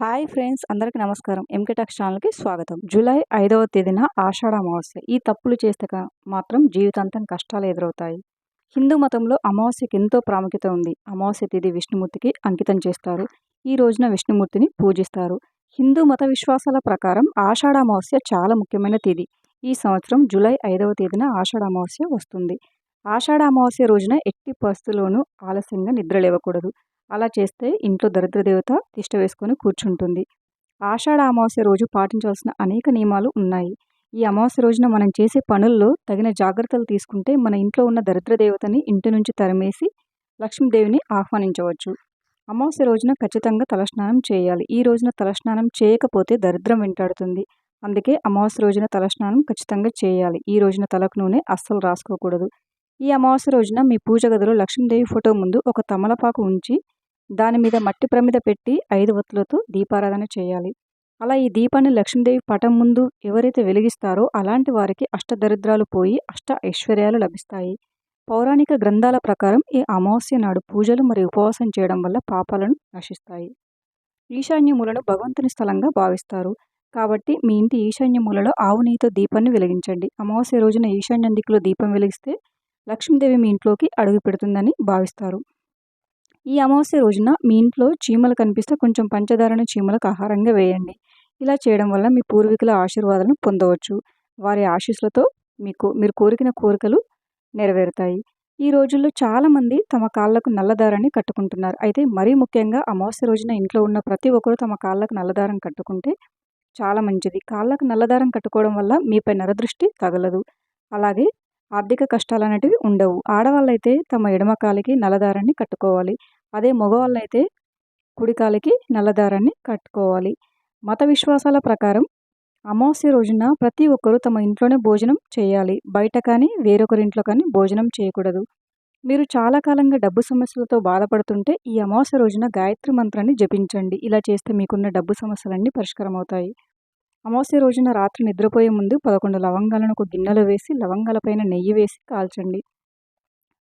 Hi friends, అందరికీ నమస్కారం. MK talks ఛానల్కి స్వాగతం. జూలై 5వ తేదీన ఆషాఢ అమావాస్య. ఈ తప్పులు చేస్తే మాత్రం జీవితాంతం కష్టాలు ఎదురవుతాయి. హిందూ మతంలో అమావాస్యకి ఎంతో ప్రాముఖ్యత ఉంది. అమావాస్య తేదీ విష్ణుమూర్తికి అంకితం చేస్తారు. ఈ రోజున విష్ణుమూర్తిని పూజిస్తారు. హిందూ మత విశ్వాసాల ప్రకారం ఆషాఢ అమావాస్య చాలా ముఖ్యమైన తేదీ. ఈ సంవత్సరం జూలై 5వ తేదీన ఆషాఢ అమావాస్య వస్తుంది. ఆషాఢ అమావాస్య రోజున ఎట్టి పరిస్థితుల్లోనూ ఆలస్యంగా నిద్ర లేవకూడదు. అలా చేస్తే ఇంట్లో దరిద్ర దేవత తిష్ట వేసుకొని కూర్చుంటుంది. ఆషాఢ అమావాస్య రోజు పాటించాల్సిన అనేక నియమాలు ఉన్నాయి. ఈ అమావాస్య రోజున మనం చేసే పనుల్లో తగిన జాగ్రత్తలు తీసుకుంటే మన ఇంట్లో ఉన్న దరిద్ర దేవతని ఇంటి నుంచి తరిమేసి లక్ష్మీదేవిని ఆహ్వానించవచ్చు. అమావాస్య రోజున ఖచ్చితంగా తలస్నానం చేయాలి. ఈ రోజున తలస్నానం చేయకపోతే దరిద్రం వెంటాడుతుంది. అందుకే అమావాస్య రోజున తలస్నానం ఖచ్చితంగా చేయాలి. ఈ రోజున తలకు నూనె అస్సలు రాసుకోకూడదు. ఈ అమావాస్య రోజున మీ పూజ గదిలో లక్ష్మీదేవి ఫోటో ముందు ఒక తమలపాకు ఉంచి దాని మీద మట్టి ప్రమిద పెట్టి 5 ఒత్తులతో దీపారాధన చేయాలి. అలా ఈ దీపాన్ని లక్ష్మీదేవి పటం ముందు ఎవరైతే వెలిగిస్తారో అలాంటి వారికి అష్టదరిద్రాలు పోయి అష్ట ఐశ్వర్యాలు లభిస్తాయి. పౌరాణిక గ్రంథాల ప్రకారం ఈ అమావాస్య నాడు పూజలు మరియు ఉపవాసం చేయడం వల్ల పాపాలను నశిస్తాయి. ఈశాన్య మూలను భగవంతుని స్థలంగా భావిస్తారు. కాబట్టి మీ ఇంటి ఈశాన్య మూలలో ఆవు నెయ్యితో దీపాన్ని వెలిగించండి. అమావాస్య రోజున ఈశాన్య దిక్కులో దీపం వెలిగిస్తే లక్ష్మీదేవి మీ ఇంట్లోకి అడుగు పెడుతుందని భావిస్తారు. ఈ అమావాస్య రోజున మీ ఇంట్లో చీమలు కనిపిస్తే కొంచెం పంచదారను చీమలకు ఆహారంగా వేయండి. ఇలా చేయడం వల్ల మీ పూర్వీకుల ఆశీర్వాదాలను పొందవచ్చు. వారి ఆశీస్సులతో మీరు కోరికలు నెరవేరుతాయి. ఈ రోజుల్లో చాలామంది తమ కాళ్ళకు నల్లదారాన్ని కట్టుకుంటున్నారు. అయితే మరీ ముఖ్యంగా అమావాస్య రోజున ఇంట్లో ఉన్న ప్రతి ఒక్కరూ తమ కాళ్ళకు నల్లదారం కట్టుకుంటే చాలా మంచిది. కాళ్ళకు నల్లదారం కట్టుకోవడం వల్ల మీపై నరదృష్టి తగలదు. అలాగే ఆర్థిక కష్టాలు అనేటివి ఉండవు. ఆడవాళ్ళైతే తమ ఎడమ కాలికి నల్లదారాన్ని కట్టుకోవాలి. అదే మగవాళ్ళైతే కుడి కాలికి నల్లదారాన్ని కట్టుకోవాలి. మత విశ్వాసాల ప్రకారం అమావాస్య రోజున ప్రతి ఒక్కరూ తమ ఇంట్లోనే భోజనం చేయాలి. బయట కానీ వేరొకరింట్లో కానీ భోజనం చేయకూడదు. మీరు చాలా కాలంగా డబ్బు సమస్యలతో బాధపడుతుంటే ఈ అమావాస్య రోజున గాయత్రి మంత్రాన్ని జపించండి. ఇలా చేస్తే మీకున్న డబ్బు సమస్యలన్నీ పరిష్కారం అవుతాయి. అమావాస్య రోజున రాత్రి నిద్రపోయే ముందు 11 లవంగాలను ఒక గిన్నెలో వేసి లవంగాలపైన నెయ్యి వేసి కాల్చండి.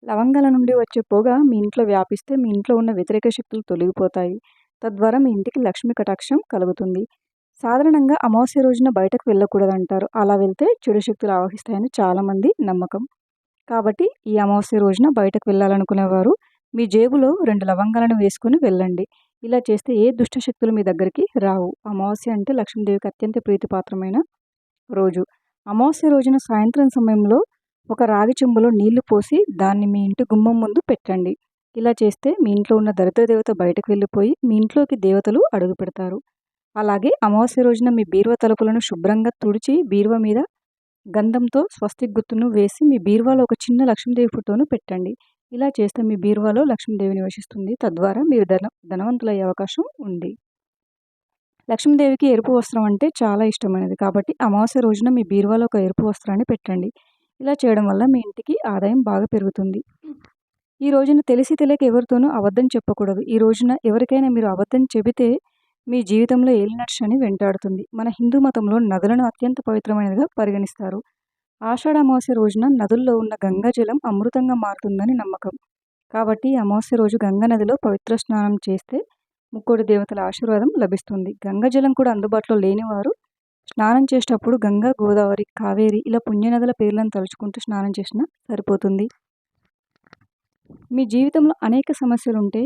లవంగాల నుండి వచ్చే పొగ మీ ఇంట్లో వ్యాపిస్తే మీ ఇంట్లో ఉన్న వ్యతిరేక శక్తులు తొలగిపోతాయి. తద్వారా మీ ఇంటికి లక్ష్మీ కటాక్షం కలుగుతుంది. సాధారణంగా అమావాస్య రోజున బయటకు వెళ్ళకూడదంటారు. అలా వెళ్తే చెడు శక్తులు ఆవహిస్తాయని చాలామంది నమ్మకం. కాబట్టి ఈ అమావాస్య రోజున బయటకు వెళ్ళాలనుకునేవారు మీ జేబులో 2 లవంగాలను వేసుకొని వెళ్ళండి. ఇలా చేస్తే ఏ దుష్ట శక్తులు మీ దగ్గరికి రావు. అమావాస్య అంటే లక్ష్మీదేవికి అత్యంత ప్రీతిపాత్రమైన రోజు. అమావాస్య రోజున సాయంత్రం సమయంలో ఒక రాగి చెంబులో నీళ్లు పోసి దాన్ని మీ ఇంటి గుమ్మం ముందు పెట్టండి. ఇలా చేస్తే మీ ఇంట్లో ఉన్న దరిద్ర దేవత బయటకు వెళ్ళిపోయి మీ ఇంట్లోకి దేవతలు అడుగు పెడతారు. అలాగే అమావాస్య రోజున మీ బీరువా తలుపులను శుభ్రంగా తుడిచి బీరువా మీద గంధంతో స్వస్తిక్ గుర్తును వేసి మీ బీరువాలో ఒక చిన్న లక్ష్మీదేవి ఫోటోను పెట్టండి. ఇలా చేస్తే మీ బీరువాలో లక్ష్మీదేవి నివసిస్తుంది. తద్వారా మీరు ధనవంతులయ్యే అవకాశం ఉంది. లక్ష్మీదేవికి ఎరుపు వస్త్రం అంటే చాలా ఇష్టమైనది. కాబట్టి అమావాస్య రోజున మీ బీరువాలో ఒక ఎరుపు వస్త్రాన్ని పెట్టండి. ఇలా చేయడం వల్ల మీ ఇంటికి ఆదాయం బాగా పెరుగుతుంది. ఈ రోజున తెలిసి తెలియక ఎవరితోనూ అబద్ధం చెప్పకూడదు. ఈ రోజున ఎవరికైనా మీరు అబద్ధం చెబితే మీ జీవితంలో ఏలినట్టు శని వెంటాడుతుంది. మన హిందూ మతంలో నదులను అత్యంత పవిత్రమైనదిగా పరిగణిస్తారు. ఆషాఢ అమావాస్య రోజున నదుల్లో ఉన్న గంగాజలం అమృతంగా మారుతుందని నమ్మకం. కాబట్టి అమావాస్య రోజు గంగా నదిలో పవిత్ర స్నానం చేస్తే ముక్కోటి దేవతల ఆశీర్వాదం లభిస్తుంది. గంగాజలం కూడా అందుబాటులో లేనివారు స్నానం చేసేటప్పుడు గంగా, గోదావరి, కావేరి ఇలా పుణ్యనదుల పేర్లను తలుచుకుంటూ స్నానం చేసినా సరిపోతుంది. మీ జీవితంలో అనేక సమస్యలుంటే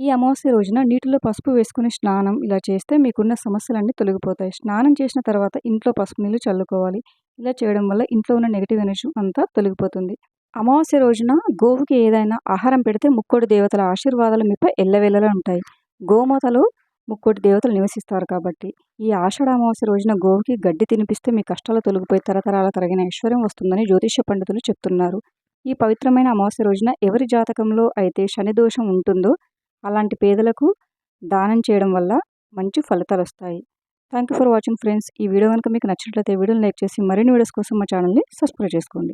ఈ అమావాస్య రోజున నీటిలో పసుపు వేసుకుని స్నానం ఇలా చేస్తే మీకున్న సమస్యలన్నీ తొలగిపోతాయి. స్నానం చేసిన తర్వాత ఇంట్లో పసుపు నీళ్ళు చల్లుకోవాలి. ఇలా చేయడం వల్ల ఇంట్లో ఉన్న నెగిటివ్ ఎనర్జీ అంతా తొలగిపోతుంది. అమావాస్య రోజున గోవుకి ఏదైనా ఆహారం పెడితే ముక్కోటి దేవతల ఆశీర్వాదాలు మీపై ఎల్లవేళలా ఉంటాయి. గోమాతలో ముక్కోటి దేవతలు నివసిస్తారు. కాబట్టి ఈ ఆషాఢ అమావాస్య రోజున గోవుకి గడ్డి తినిపిస్తే మీ కష్టాలు తొలగిపోయి తరతరాల తరగిన ఐశ్వర్యం వస్తుందని జ్యోతిష్య పండితులు చెప్తున్నారు. ఈ పవిత్రమైన అమావాస్య రోజున ఎవరి జాతకంలో అయితే శని దోషం ఉంటుందో అలాంటి పేదలకు దానం చేయడం వల్ల మంచి ఫలితాలు వస్తాయి. Thank you for watching friends. ఈ వీడియో కనుక మీకు నచ్చినట్లయితే వీడియోని లైక్ చేసి మరిన్ని వీడియోస్ కోసం మా ఛానల్ని సబ్స్క్రైబ్ చేసుకోండి.